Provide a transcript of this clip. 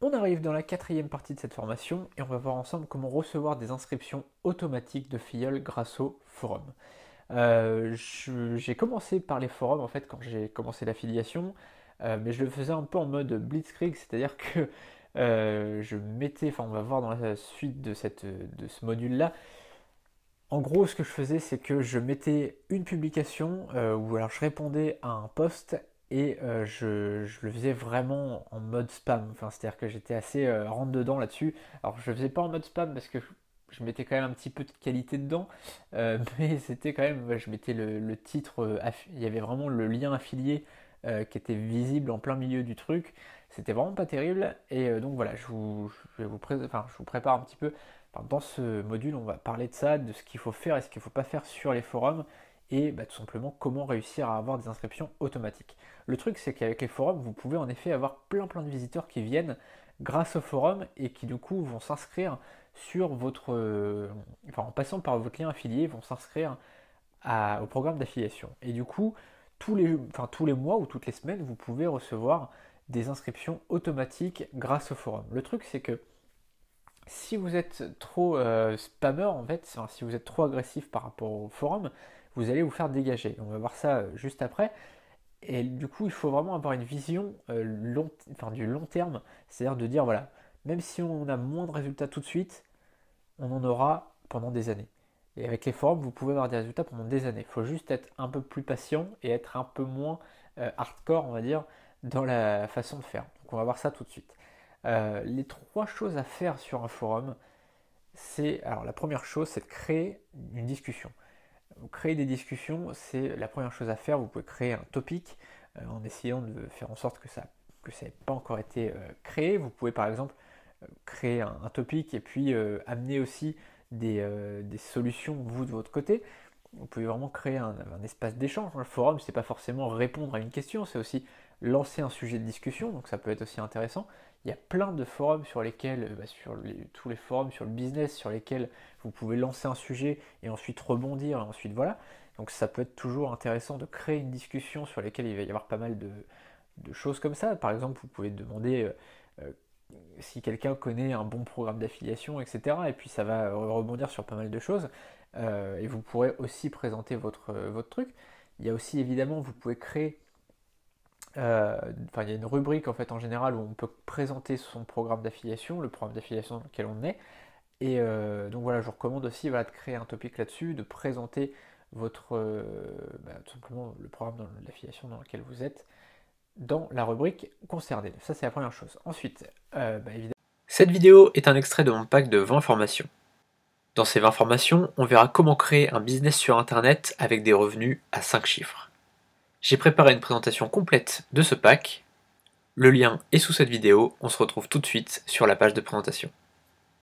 On arrive dans la quatrième partie de cette formation et on va voir ensemble comment recevoir des inscriptions automatiques de filleuls grâce au forum. J'ai commencé par les forums en fait quand j'ai commencé l'affiliation, mais je le faisais un peu en mode blitzkrieg, c'est-à-dire que je mettais, enfin on va voir dans la suite de ce module-là. En gros, ce que je faisais, c'est que je mettais une publication où alors je répondais à un post et je le faisais vraiment en mode spam. Enfin, c'est-à-dire que j'étais assez rentre dedans là-dessus. Alors, je le faisais pas en mode spam parce que je mettais quand même un petit peu de qualité dedans, mais c'était quand même, ouais, je mettais le titre, il y avait vraiment le lien affilié qui était visible en plein milieu du truc. C'était vraiment pas terrible. Et donc voilà, je vous prépare un petit peu. Enfin, dans ce module, on va parler de ça, de ce qu'il faut faire et ce qu'il ne faut pas faire sur les forums, et tout simplement comment réussir à avoir des inscriptions automatiques. Le truc, c'est qu'avec les forums, vous pouvez en effet avoir plein de visiteurs qui viennent grâce au forum et qui du coup vont s'inscrire sur votre, enfin en passant par votre lien affilié, vont s'inscrire au programme d'affiliation. Et du coup, tous les mois ou toutes les semaines, vous pouvez recevoir des inscriptions automatiques grâce au forum. Le truc, c'est que si vous êtes trop spammer en fait, enfin, si vous êtes trop agressif par rapport au forum, vous allez vous faire dégager. On va voir ça juste après. Et du coup, il faut vraiment avoir une vision du long terme, c'est-à-dire de dire voilà, même si on a moins de résultats tout de suite, on en aura pendant des années. Et avec les forums, vous pouvez avoir des résultats pendant des années. Il faut juste être un peu plus patient et être un peu moins hardcore, on va dire, dans la façon de faire. Donc on va voir ça tout de suite. Les trois choses à faire sur un forum, alors la première chose, c'est de créer une discussion. Créer des discussions, c'est la première chose à faire. Vous pouvez créer un topic en essayant de faire en sorte que ça n'ait pas encore été créé. Vous pouvez par exemple créer un topic et puis amener aussi des solutions vous de votre côté. Vous pouvez vraiment créer un espace d'échange. Le forum, c'est pas forcément répondre à une question, c'est aussi lancer un sujet de discussion, donc ça peut être aussi intéressant. Il y a plein de forums sur lesquels, tous les forums sur le business, sur lesquels vous pouvez lancer un sujet et ensuite rebondir, et ensuite voilà. Donc ça peut être toujours intéressant de créer une discussion sur lesquelles il va y avoir pas mal de choses comme ça. Par exemple, vous pouvez demander si quelqu'un connaît un bon programme d'affiliation, etc. Et puis ça va rebondir sur pas mal de choses. Et vous pourrez aussi présenter votre truc. Il y a aussi évidemment, vous pouvez créer, il y a une rubrique en fait en général où on peut présenter son programme d'affiliation, le programme d'affiliation dans lequel on est. Et donc voilà, je vous recommande aussi voilà, de créer un topic là-dessus, de présenter tout simplement le programme d'affiliation dans lequel vous êtes dans la rubrique concernée. Ça, c'est la première chose. Ensuite, évidemment. Cette vidéo est un extrait de mon pack de 20 formations. Dans ces 20 formations, on verra comment créer un business sur Internet avec des revenus à 5 chiffres. J'ai préparé une présentation complète de ce pack. Le lien est sous cette vidéo. On se retrouve tout de suite sur la page de présentation.